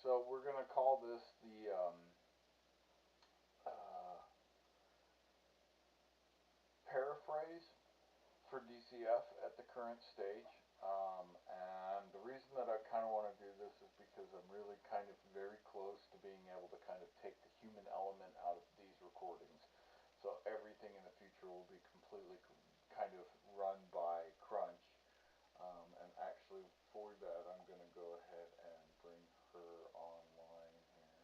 so we're going to call this the uh, paraphrase for DCF at the current stage. And the reason that I kind of want to do this is because I'm really kind of very close to being able to kind of take the human element out of these recordings. So everything in the future will be completely kind of run by Crunch. And actually, for that, I'm going to go ahead and bring her online here.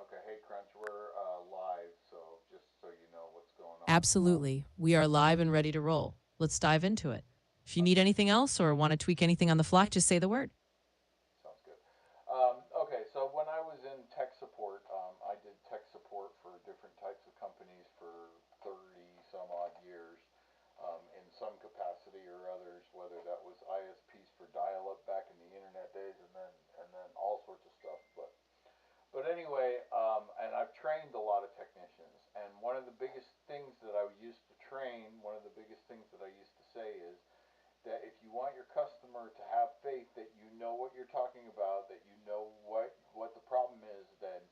Okay, hey Crunch, we're live, so just so you know what's going on. Absolutely. We are live and ready to roll. Let's dive into it. If you need anything else or want to tweak anything on the fly, just say the word. Sounds good. Okay, so when I was in tech support, I did tech support for different types of companies for 30 some odd years, in some capacity or others, whether that was ISPs for dial-up back in the internet days, and then all sorts of stuff. But anyway, and I've trained a lot of technicians, and one of the biggest things that I used to train, one of the biggest things that I used to say is that if you want your customer to have faith that you know what you're talking about, that you know what the problem is, then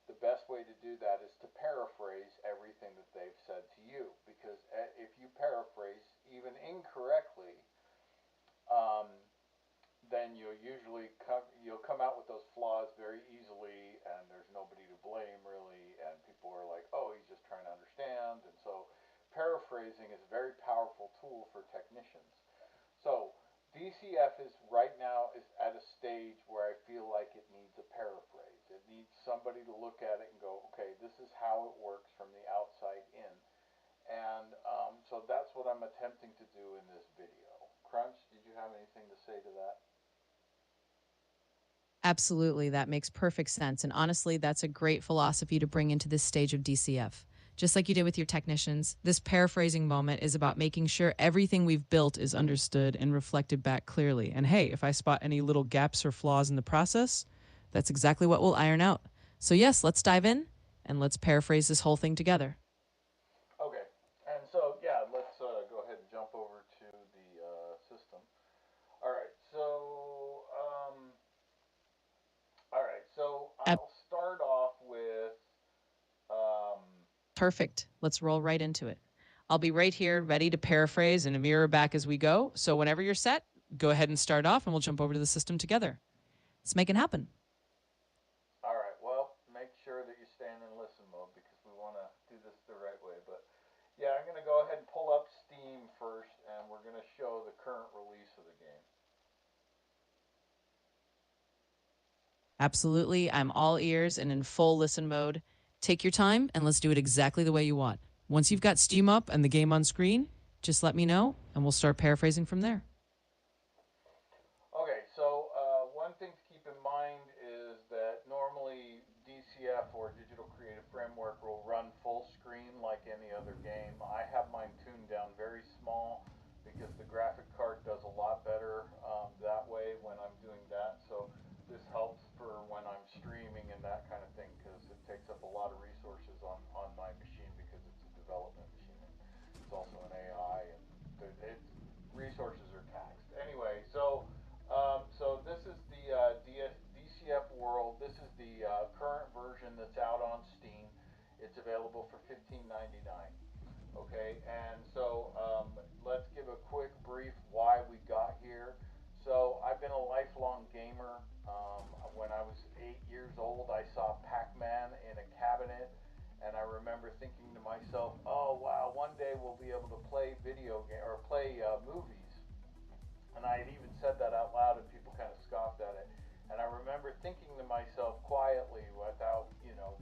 the best way to do that is to paraphrase everything that they've said to you. Because if you paraphrase even incorrectly, um, then you'll come out with those flaws very easily, and there's nobody to blame really, and people are like, oh, he's just trying to understand. And so paraphrasing is a very powerful tool for technicians. So DCF is right now is at a stage where I feel like it needs a paraphrase. It needs somebody to look at it and go, okay, this is how it works from the outside in. And so that's what I'm attempting to do in this video. Crunch, did you have anything to say to that? Absolutely. That makes perfect sense. And honestly, that's a great philosophy to bring into this stage of DCF. Just like you did with your technicians, this paraphrasing moment is about making sure everything we've built is understood and reflected back clearly. And hey, if I spot any little gaps or flaws in the process, that's exactly what we'll iron out. So, yes, let's dive in and let's paraphrase this whole thing together. Okay, and so yeah, let's go ahead and jump over to the system. All right, so Ab- I'll start off with um, Perfect. Let's roll right into it. I'll be right here, ready to paraphrase and mirror back as we go. So, whenever you're set, go ahead and start off and we'll jump over to the system together. Let's make it happen. all right. Well, make sure that you stand in listen mode because we want to do this the right way. But yeah, I'm going to go ahead and pull up Steam first, and we're going to show the current release of the game. Absolutely. I'm all ears and in full listen mode. Take your time and let's do it exactly the way you want. Once you've got Steam up and the game on screen, just let me know and we'll start paraphrasing from there. Okay, so one thing to keep in mind is that normally DCF or Digital Creative Framework will run full screen like any other game. I have mine tuned down very small because the graphic card does a lot better that way when I'm doing that. So this helps for when I'm streaming and that kind of thing because it takes up a lot of resources on my machine because it's a development machine. And it's also an AI and it's resources are taxed. Anyway, so this is the DCF World. This is the current version that's out on Steam. It's available for $15.99. Okay, and so let's give a quick brief why we got here. So I've been a lifelong gamer. When I was 8 years old, I saw Pac-Man in a cabinet, and I remember thinking to myself, "Oh wow, one day we'll be able to play video game or play movies." And I had even said that out loud, and people kind of scoffed at it. And I remember thinking to myself quietly, without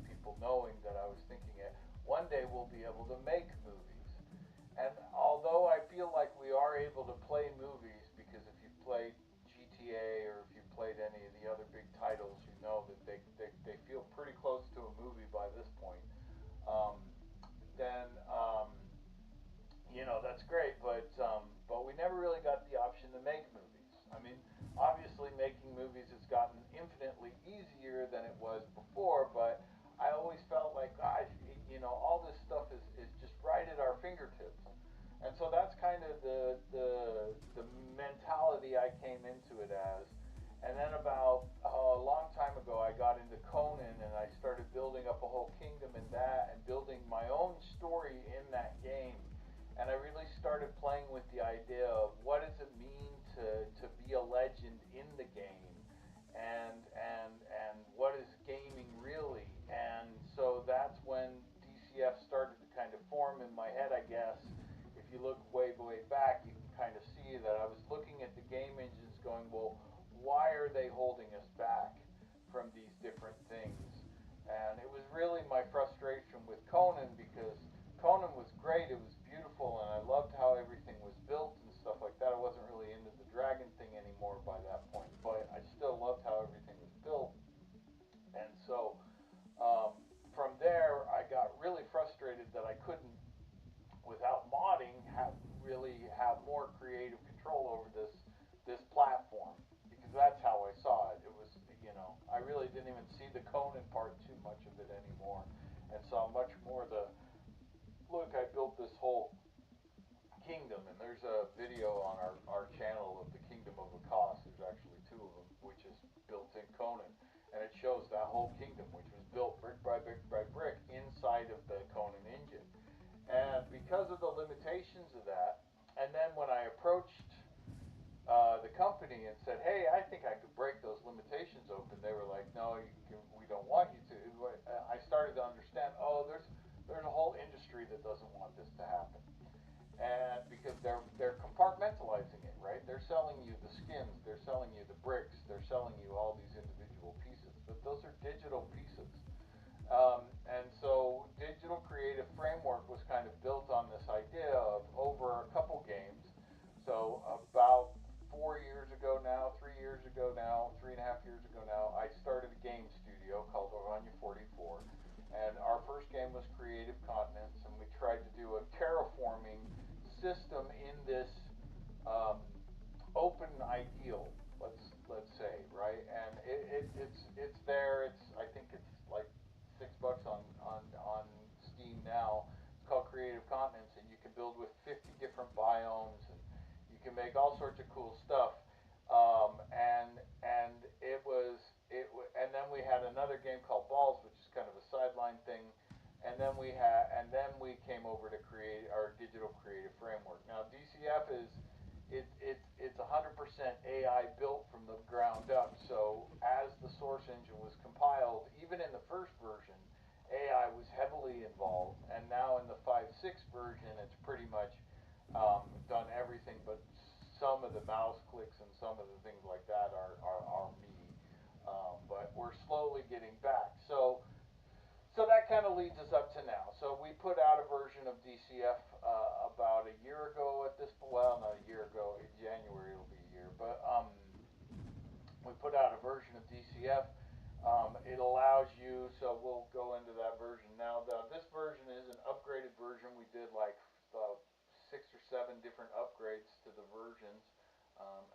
people knowing that I was thinking it, one day we'll be able to make movies. And although I feel like we are able to play movies, because if you've played GTA or if you've played any of the other big titles, you know that they feel pretty close to a movie by this point. Um, then that's great, but we never really got the option to make movies. I mean, obviously making movies has gotten infinitely easier than it was before, but I always felt like, gosh, all this stuff is just right at our fingertips. And so that's kind of that doesn't want this to happen. And because they're compartmentalizing it, right? They're selling you the skins, they're selling you the bricks, they're selling you all these individual pieces, but those are digital pieces. And so digital creative framework was kind of built on this idea of over a couple games. So about 4 years ago now, 3 years ago now, 3.5 years ago now, I started a game studio called Oranje 44. And our first game was Creative Continents, and we tried to do a terraforming system in this um, open ideal. Let's say, right, and it's there. It's I think it's like $6 on Steam now. It's called Creative Continents, and you can build with 50 different biomes, and you can make all sorts of cool stuff. And and then we had another game called Ballz, which is kind of a sideline thing. And then we came over to create our digital creative framework. Now DCF is it's 100% AI built from the ground up. So as the source engine was compiled, even in the first version, AI was heavily involved, and now in the 5.6 version, it's pretty much done everything but some of the mouse clicks and some of the things like that are me. But we're slowly getting back. So that kind of leads us up to now. So we put out a version of DCF about a year ago at this. Well, not a year ago. In January it'll be a year. But we put out a version of DCF. It allows you. So we'll go into that version now. This version is an upgraded version. We did like 6 or 7 different upgrades to the versions.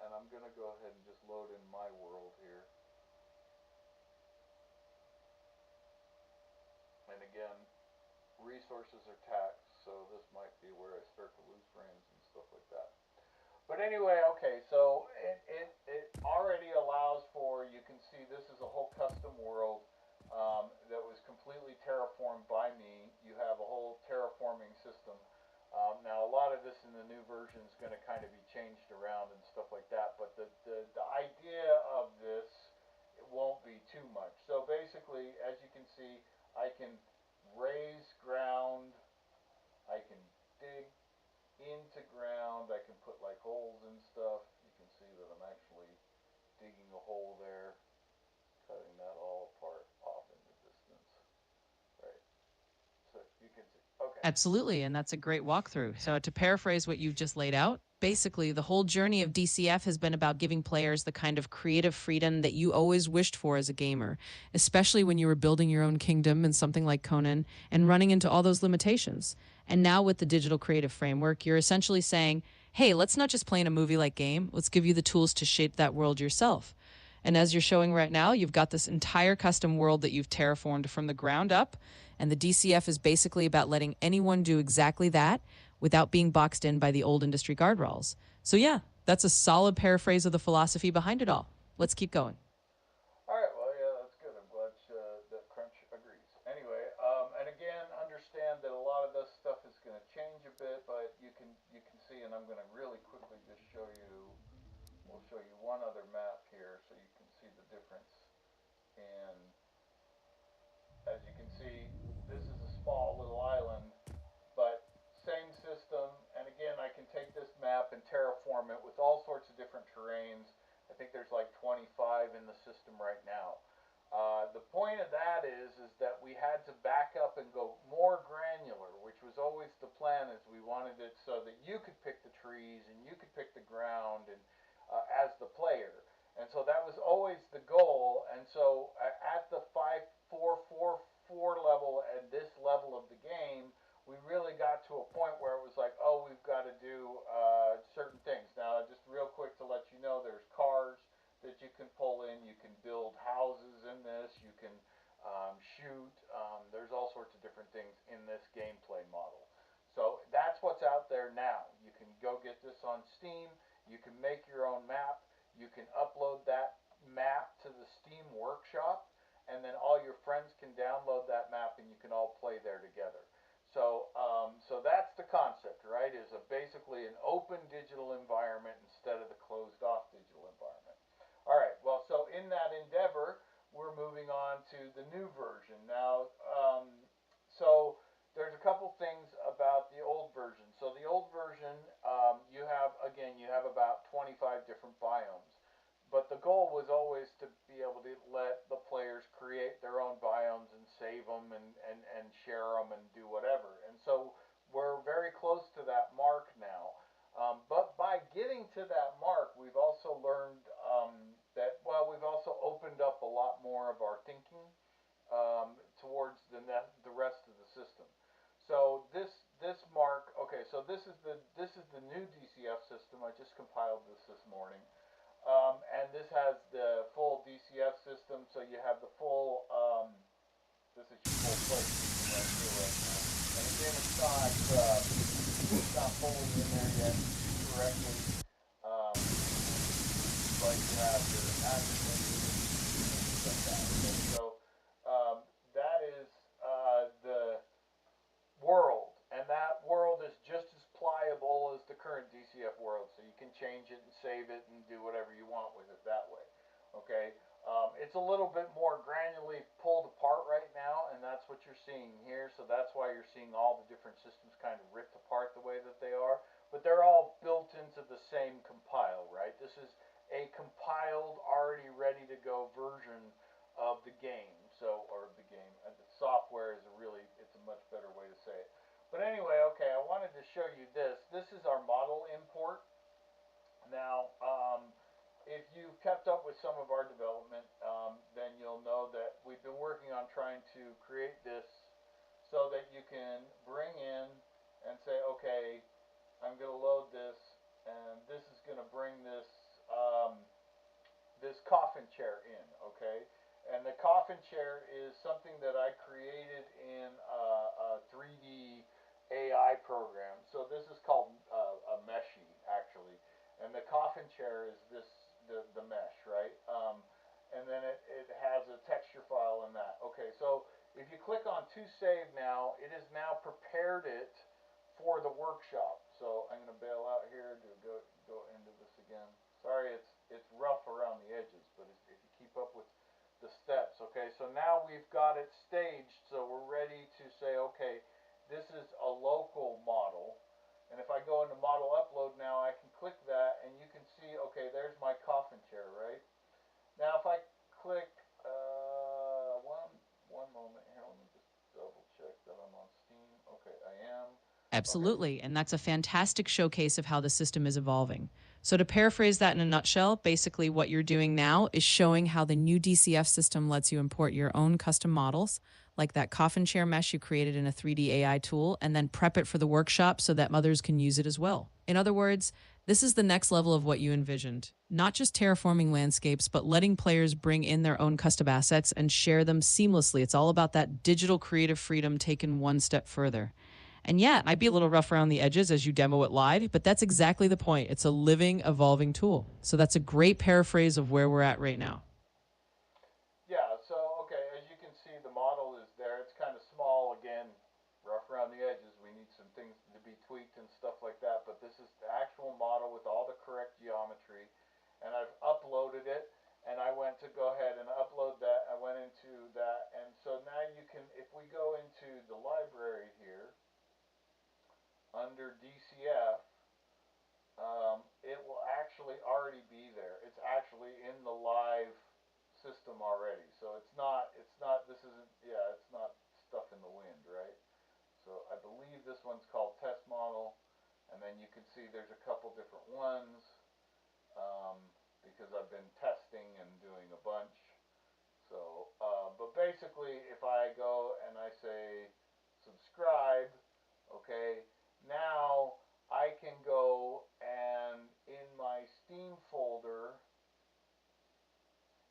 And I'm gonna go ahead and just load in my world here. And again, resources are taxed, so this might be where I start to lose frames and stuff like that. But anyway, okay, so it already allows for, you can see this is a whole custom world that was completely terraformed by me. You have a whole terraforming system. Now, a lot of this in the new version is going to kind of be changed around and stuff like that, but the idea of this, it won't be too much. So basically, as you can see, I can raise ground, I can dig into ground, I can put like holes and stuff. You can see that I'm actually digging a hole there, cutting that all apart off in the distance. Right. So you can see. Okay. Absolutely, and that's a great walkthrough. So, to paraphrase what you've just laid out, basically the whole journey of DCF has been about giving players the kind of creative freedom that you always wished for as a gamer, especially when you were building your own kingdom in something like Conan and running into all those limitations. And now with the digital creative framework, you're essentially saying, hey, let's not just play in a movie like game, let's give you the tools to shape that world yourself. And as you're showing right now, you've got this entire custom world that you've terraformed from the ground up. And the DCF is basically about letting anyone do exactly that without being boxed in by the old industry guardrails. So, yeah, that's a solid paraphrase of the philosophy behind it all. Let's keep going. All right. Well, yeah, that's good. I'm glad that Crunch agrees. Anyway, and again, understand that a lot of this stuff is going to change a bit, but you can see, and I'm going to really quickly just show you. We'll show you one other map here, so you can see the difference. And as you can see, this is a small little island, but same system. And again, I can take this map and terraform it with all sorts of different terrains. I think there's like 25 in the system right now. The point of that is that we had to back up and go more granular, which was always the plan. Is we wanted it so that you could pick the trees and you could pick the ground and as the player. And so that was always the goal. And so at the 5444 level and this level of the game, we really got to a point where it was like, oh, we've got to do certain things. Now, just real quick to let you know, there's cars that you can pull in. You can build houses in this. You can shoot. There's all sorts of different things in this gameplay model. So that's what's out there now. You can go get this on Steam. You can make your own map. You can upload that map to the Steam Workshop, and then all your friends can download that map, and you can all play there together. So that's the concept, right? Is basically an open digital environment instead of the closed off digital environment. All right. Well, so in that endeavor, we're moving on to the new version now. So there's a couple things about version. So the old version, you have again, you have about 25 different biomes. But the goal was always to be able to let the players create their own biomes and save them and share them and do whatever. And so we're very close to that mark now. But by getting to that mark, we've also learned that, well, we've also opened up a lot more of our thinking towards the rest of the system. So this mark, okay, so this is the new DCF system. I just compiled this morning. And this has the full DCF system, so you have the full, this is your full play system right here right now. And again, it's not fully in there yet correctly, but you have your action like that. Okay, so that is the world, and that world is just as pliable as the current DCF world, so you can change it and save it and do whatever you want with it that way. Okay, it's a little bit more granularly pulled apart right now, and that's what you're seeing here. So that's why you're seeing all the different systems kind of ripped apart the way that they are. But they're all built into the same compile, right? This is a compiled, already ready to go version of the game. So, or the game, the software is it's a much better way to say it. But anyway, okay, I wanted to show you this. This is our model import. Now, if you've kept up with some of our development, then you'll know that we've been working on trying to create this so that you can bring in and say, okay, I'm going to load this, and this is going to bring this coffin chair in, okay? And the coffin chair is something that I created in a 3D AI program. So this is called a Meshy, actually. And the coffin chair is the mesh, right? And then it has a texture file in that. Okay, so if you click on to save now, it has now prepared it for the workshop. So I'm going to bail out here to go into this again. Sorry, it's rough around the edges, but if you keep up with the steps, okay. So now we've got it staged, so we're ready to say, okay, this is a local model. And if I go into model upload now, I can click that, and you can see, okay, there's my coffin chair, right? Now, if I click one moment here, let me just double check that I'm on Steam. Okay, I am. Okay. Absolutely. And that's a fantastic showcase of how the system is evolving. So, to paraphrase that in a nutshell, basically what you're doing now is showing how the new DCF system lets you import your own custom models, like that coffin chair mesh you created in a 3D AI tool, and then prep it for the workshop so that mothers can use it as well. In other words, this is the next level of what you envisioned. Not just terraforming landscapes, but letting players bring in their own custom assets and share them seamlessly. It's all about that digital creative freedom taken one step further. And yeah, it might be a little rough around the edges as you demo it live, but that's exactly the point. It's a living, evolving tool. So that's a great paraphrase of where we're at right now. Yeah, so okay, as you can see, the model is there. It's kind of small again, rough around the edges. We need some things to be tweaked and stuff like that, but this is the actual model with all the correct geometry. And I've uploaded it, and I went to go ahead and upload that. I went into that, and so now you can, if we go into the library here, under DCF, it will actually already be there. It's actually in the live system already. So this isn't, yeah, it's not stuff in the wind, right? So I believe this one's called test model, and then you can see there's a couple different ones, because I've been testing and doing a bunch. So, but basically, if I go and I say subscribe, okay, now I can go and in my Steam folder,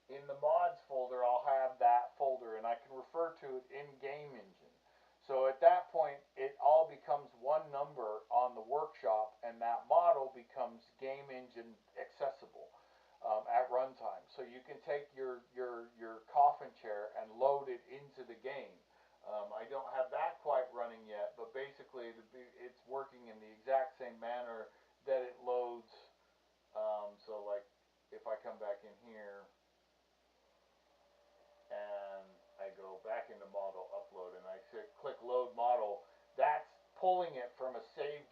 in the mods folder, I'll have that folder and I can refer to it in Game Engine. So at that point, it all becomes one number on the workshop, and that model becomes Game Engine accessible at runtime. So you can take your coffin chair and load it into the game. I don't have that quite running yet, but basically it's working in the exact same manner that it loads. So like if I come back in here and I go back into model upload and I click load model, that's pulling it from a save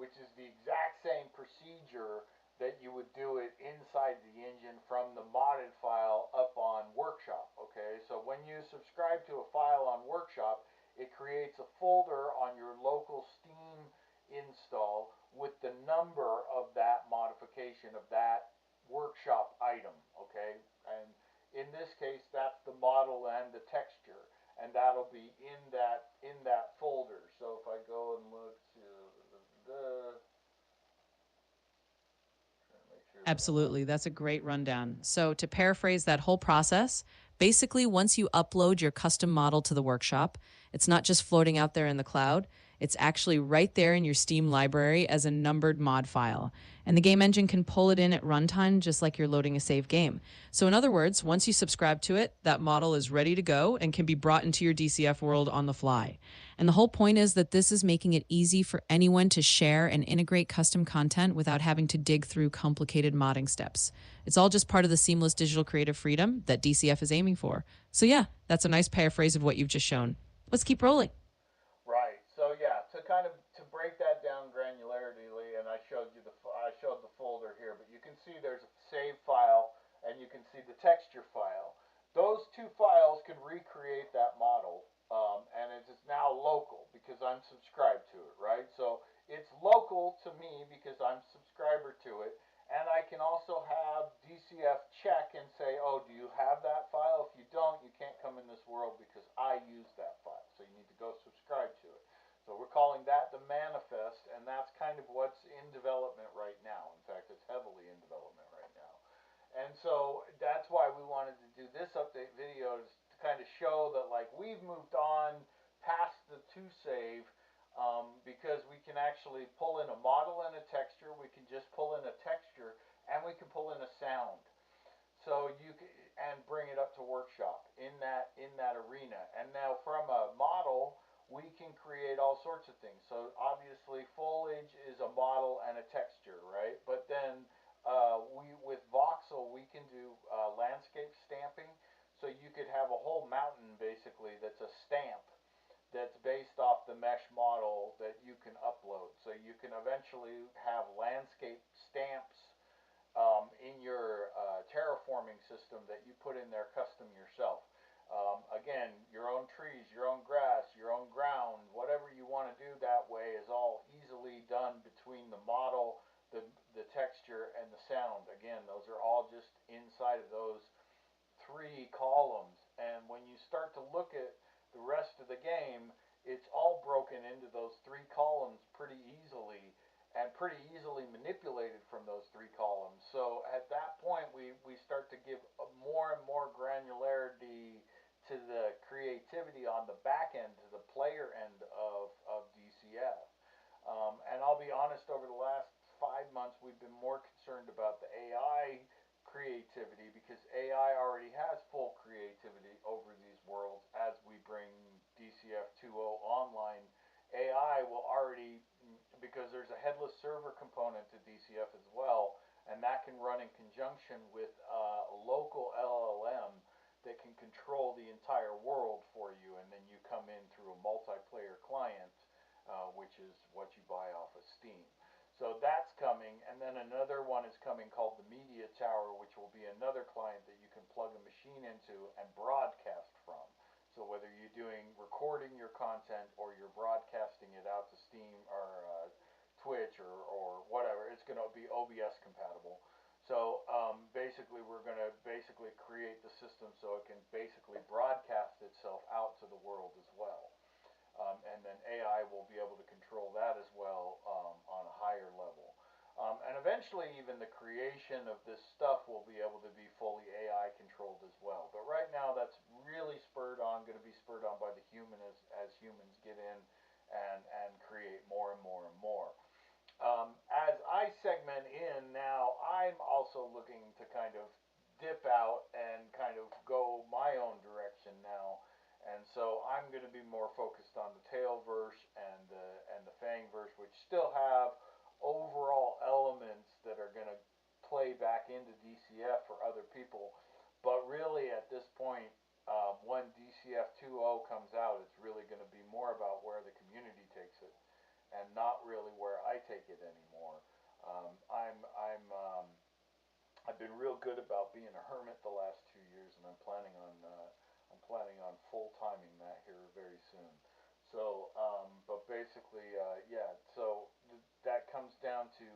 which is the exact same procedure that you would do it inside the engine from the modded file up on Workshop. Okay, so when you subscribe to a file on Workshop, it creates a folder on your local Steam install with the number of that modification of that Workshop item. Okay, and in this case, that's the model and the texture, and that'll be in that folder. So if I go and look to the make sure that I'm not. Absolutely. That's a great rundown. So, to paraphrase that whole process, basically, once you upload your custom model to the workshop, it's not just floating out there in the cloud, it's actually right there in your Steam library as a numbered mod file. And the game engine can pull it in at runtime just like you're loading a save game. So, in other words, once you subscribe to it, that model is ready to go and can be brought into your DCF world on the fly. And the whole point is that this is making it easy for anyone to share and integrate custom content without having to dig through complicated modding steps. It's all just part of the seamless digital creative freedom that DCF is aiming for. So, yeah, that's a nice paraphrase of what you've just shown. Let's keep rolling. Right. So yeah, to kind of to break that down granularity, and I showed the folder here, but you can see there's a save file and you can see the texture file. Those two files can recreate that model, and it is now local because I'm subscribed to it. Right. So it's local to me because I'm subscriber to it, and I can also have DCF check and say, oh, do you have that file? If you don't, you can't come in this world because I use that file. So you need to go subscribe to it. So we're calling that the manifest, and that's kind of what's in development right now. In fact, it's heavily in development right now. And so that's why we wanted to do this update video to kind of show that like we've moved on past the to save, because we can actually pull in a model and a texture. We can just pull in a texture, and we can pull in a sound. So you can, and bring it up to workshop in that arena. And now from a model, we can create all sorts of things. So obviously, foliage is a model and a texture, right? But then we with voxel we can do landscape stamping. So you could have a whole mountain basically that's a stamp that's based off the mesh model that you can upload. So you can eventually have landscape stamps in your terraforming system that you put in there custom yourself. Again, your own trees, your own grass, your own ground, whatever you want to do that way is all easily done between the model, the texture, and the sound. Again, those are all just inside of those three columns. And when you start to look at the rest of the game, it's all broken into those three columns pretty easily and pretty easily manipulated from those three columns. So at that point, we start to give more and more granularity to the creativity on the back end, to the player end of DCF. And I'll be honest, over the last 5 months, we've been more concerned about the AI creativity because AI already has full creativity over these worlds. As we bring DCF 2.0 online, AI will already, because there's a headless server component to DCF as well, and that can run in conjunction with a local LLM that can control the entire world for you, and then you come in through a multiplayer client, which is what you buy off of Steam. So that's coming, and then another one is coming called the Media Tower, which will be another client that you can plug a machine into and broadcast from. So whether you're doing recording your content or you're broadcasting it out to Steam or Twitch or whatever, it's going to be OBS compatible. So basically, we're going to basically create the system so it can basically broadcast itself out to the world as well. And then AI will be able to control that as well on a higher level. And eventually, even the creation of this stuff will be able to be fully AI controlled as well. But right now, that's really going to be spurred on by the human as humans get in and create more and more and more. As I segment in now, I'm also looking to kind of dip out and kind of go my own direction now. And so I'm going to be more focused on the Tailverse and the Fangverse, which still have overall elements that are going to play back into DCF for other people. But really, at this point, when DCF 2.0 comes out, it's really going to be more about where the community takes it and not really where I take it anymore. I've been real good about being a hermit the last 2 years, and I'm planning on full timing that here very soon. So, but basically, yeah. So that comes down to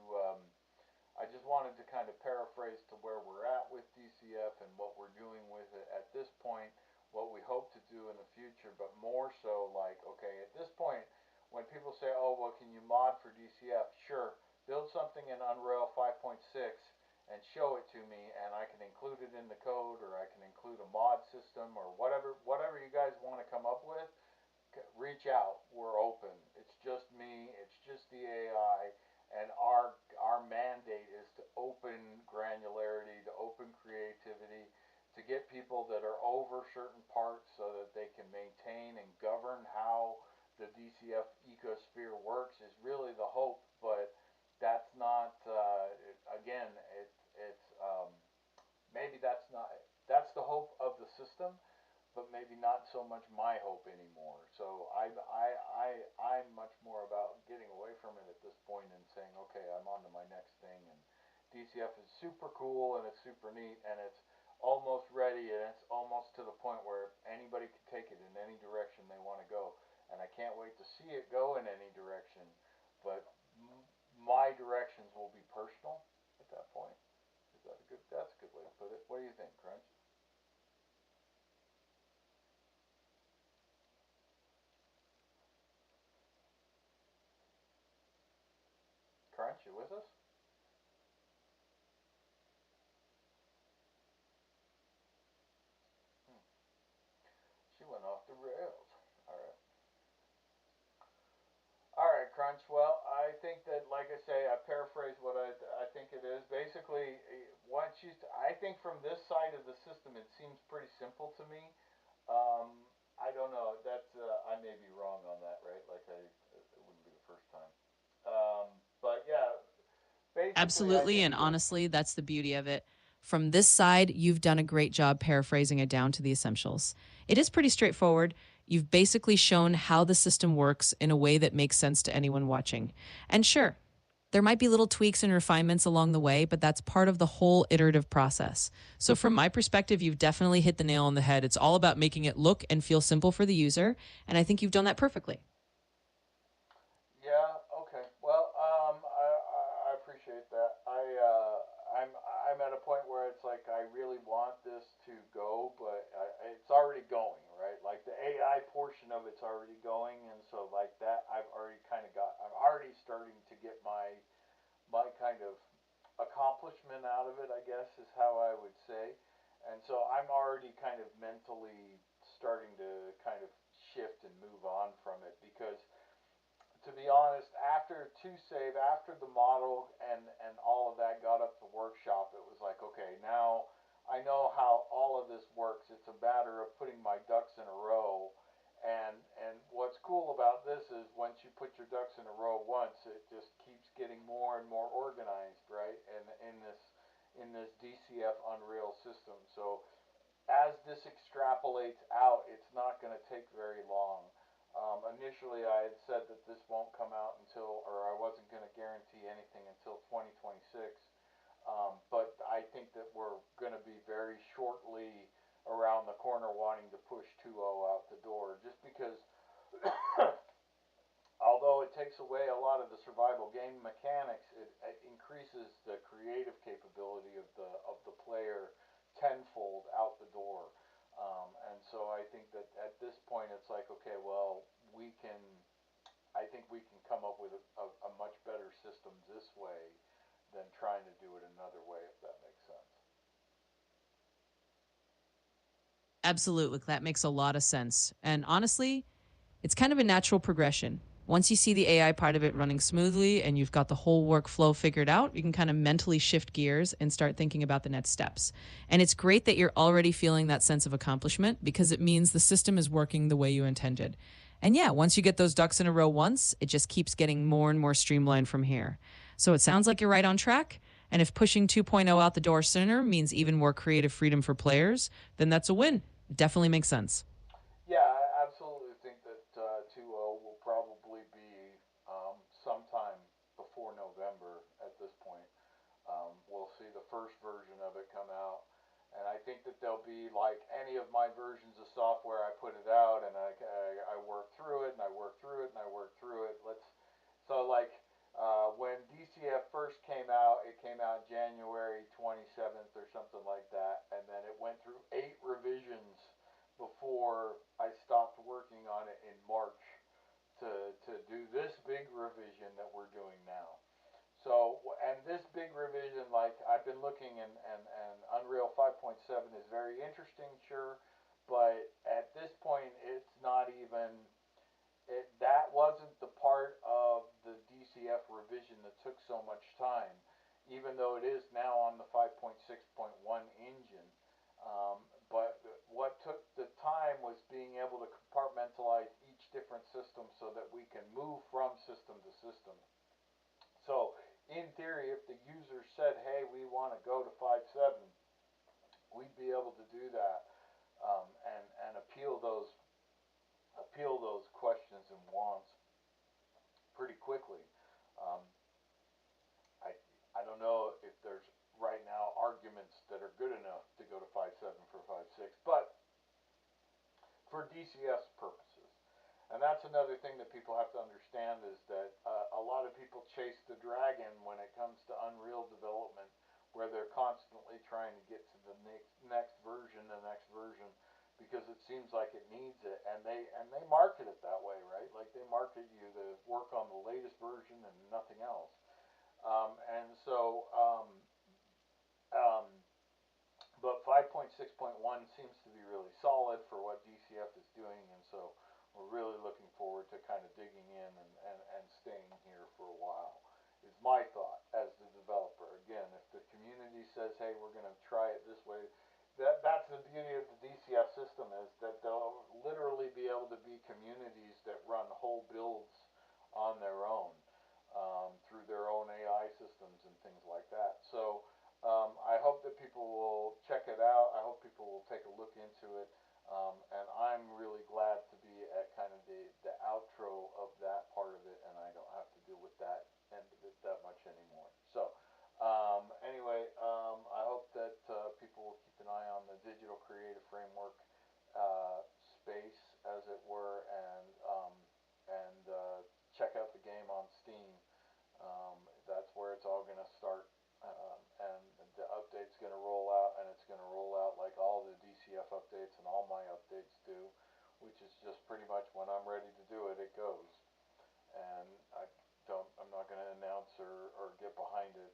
I just wanted to kind of paraphrase to where we're at with DCF and what we're doing with it at this point, what we hope to do in the future, but more so like, okay, at this point, when people say, oh, well, can you mod for DCF? Sure, build something in Unreal 5.6 and show it to me, and I can include it in the code, or I can include a mod system, or whatever you guys want to come up with. Reach out. We're open. It's just me. It's just the AI, and our mandate is to open granularity, to open creativity, to get people that are over certain parts so that they can maintain and govern how the DCF ecosphere works is really the hope. But that's not. Again, maybe that's the hope of the system, but maybe not so much my hope anymore. So I'm much more about getting away from it at this point and saying, okay, I'm on to my next thing. And DCF is super cool and it's super neat and it's almost ready and it's almost to the point where anybody can take it in any direction they want to go. And I can't wait to see it go in any direction. But my directions will be personal at that point. Is that a good? That's a good way to put it. What do you think, Crunch? Crunch, you with us? Hmm. She went off the rails. All right. All right, Crunch. Well, I think that, like I say, I paraphrase what I think it is. Basically, once you, I think from this side of the system, it seems pretty simple to me. Um, I don't know. That's I may be wrong on that, right? Like it wouldn't be the first time. But yeah, basically, I Absolutely. think And honestly, that's the beauty of it. From this side, you've done a great job paraphrasing it down to the essentials. It is pretty straightforward. You've basically shown how the system works in a way that makes sense to anyone watching. And sure, there might be little tweaks and refinements along the way, but that's part of the whole iterative process. So, from my perspective, you've definitely hit the nail on the head. It's all about making it look and feel simple for the user. And I think you've done that perfectly. yeah. Okay. Well, I appreciate that. I'm I'm at a point where it's like I really want this to go, but it's already going, right? Like the AI portion of it's already going, and so like that, I've already kind of got. I'm already starting to get my kind of accomplishment out of it, I guess, is how I would say. And so I'm already kind of mentally starting to kind of shift and move on from it because to be honest, after two save, after the model and all of that got up to workshop, it was like, okay, now I know how all of this works. It's a matter of putting my ducks in a row. And what's cool about this is once you put your ducks in a row once, it just keeps getting more and more organized, right? And in this DCF Unreal system. So as this extrapolates out, it's not going to take very long. Initially, I had said that this won't come out until, or I wasn't going to guarantee anything until 2026. But I think that we're going to be very shortly around the corner wanting to push 2.0 out the door, just because although it takes away a lot of the survival game mechanics, it increases the creative capability of the player tenfold out the door. And so I think that at this point it's like, okay, well, we can. I think we can come up with a much better system this way than trying to do it another way, if that makes sense. Absolutely. That makes a lot of sense. And honestly, it's kind of a natural progression. Once you see the AI part of it running smoothly and you've got the whole workflow figured out, you can kind of mentally shift gears and start thinking about the next steps. And it's great that you're already feeling that sense of accomplishment because it means the system is working the way you intended. And yeah, once you get those ducks in a row once, it just keeps getting more and more streamlined from here. So it sounds like you're right on track. And if pushing 2.0 out the door sooner means even more creative freedom for players, then that's a win. It definitely makes sense. Yeah, I absolutely think that 2.0 will probably be before November at this point. We'll see the first version of it come out, and I think that there'll be like any of my versions of software. I put it out, and I work through it, and I work through it, and I work through it. When DCF first came out, it came out January 27th or something like that, and then it went through 8 revisions before I stopped working on it in March to do this big revision that we're doing now. So, and this big revision, like I've been looking, and Unreal 5.7 is very interesting, sure, but at this point, it's not even, that wasn't the part of the DCF revision that took so much time, even though it is now on the 5.6.1 engine. But what took the time was being able to compartmentalize each different system so that we can move from system to system. So, in theory, if the user said, "Hey, we want to go to 5.7," we'd be able to do that, and appeal those questions and wants pretty quickly. Um, I I don't know if there's right now arguments that are good enough to go to 5.7 for 5.6, but for DCS purposes. And that's another thing that people have to understand is that a lot of people chase the dragon when it comes to Unreal development, where they're constantly trying to get to the next version, because it seems like it needs it, and they market it that way, right? Like they market you to work on the latest version and nothing else. And so, um, but 5.6.1 seems to be really solid for what DCF is doing, and so we're really looking forward to kind of digging in and staying here for a while. Is my thought as the developer. Again, if the community says, "Hey, we're going to try it this way," that's the beauty of the DCF system is that they'll literally be able to be communities that run whole builds on their own, through their own AI systems and things like that. So I hope that people will check it out. I hope people will take a look into it. And I'm really glad to be at kind of the outro of that part of it, and I don't have to deal with that end of it that much anymore. So, anyway, I hope that people will keep an eye on the digital creative framework space, as it were, and check out the game on Steam. That's where it's all going to start, and the update's going to roll out, and it's going to roll out like all the DCF updates and all my updates do, which is just pretty much when I'm ready to do it, it goes. And I'm not going to announce or get behind it.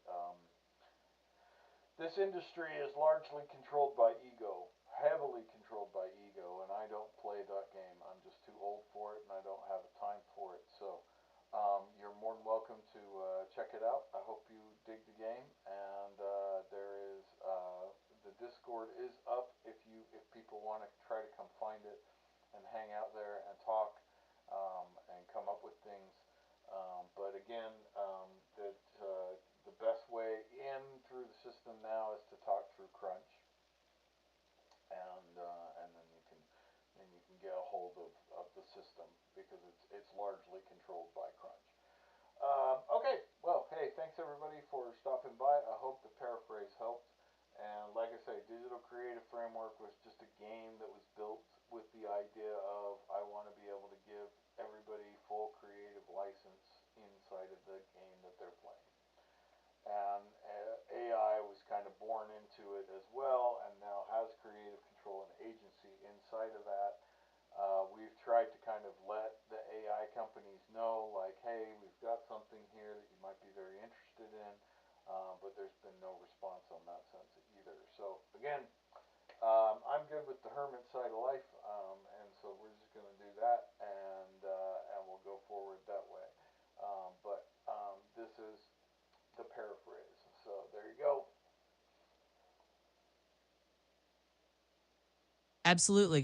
This industry is largely controlled by ego, heavily controlled by ego, and I don't play that game. I'm just too old for it, and I don't have the time for it. So, you're more than welcome to check it out. I hope you dig the game, and the Discord is up if people want to try to come find it and hang out there and talk, and come up with things. But again, the best way in through the system now is to talk through Crunch, and then you can get a hold of the system because it's largely controlled by Crunch. Okay, well, hey, thanks everybody for stopping by. I hope the paraphrase helped. And like I say, Digital Creative Framework was just a game that was built with the idea of I want to be able to give everybody full creative license inside of the game that they're playing. And AI was kind of born into it as well, and now has creative control and agency inside of that. We've tried to kind of let the AI companies know, like, hey, we've got something here that you might be very interested in, but there's been no response on that sense either. So again, I'm good with the hermit side of life, and so we're just going to do that, and we'll go forward that way. But this is the paraphrase. So there you go. Absolutely.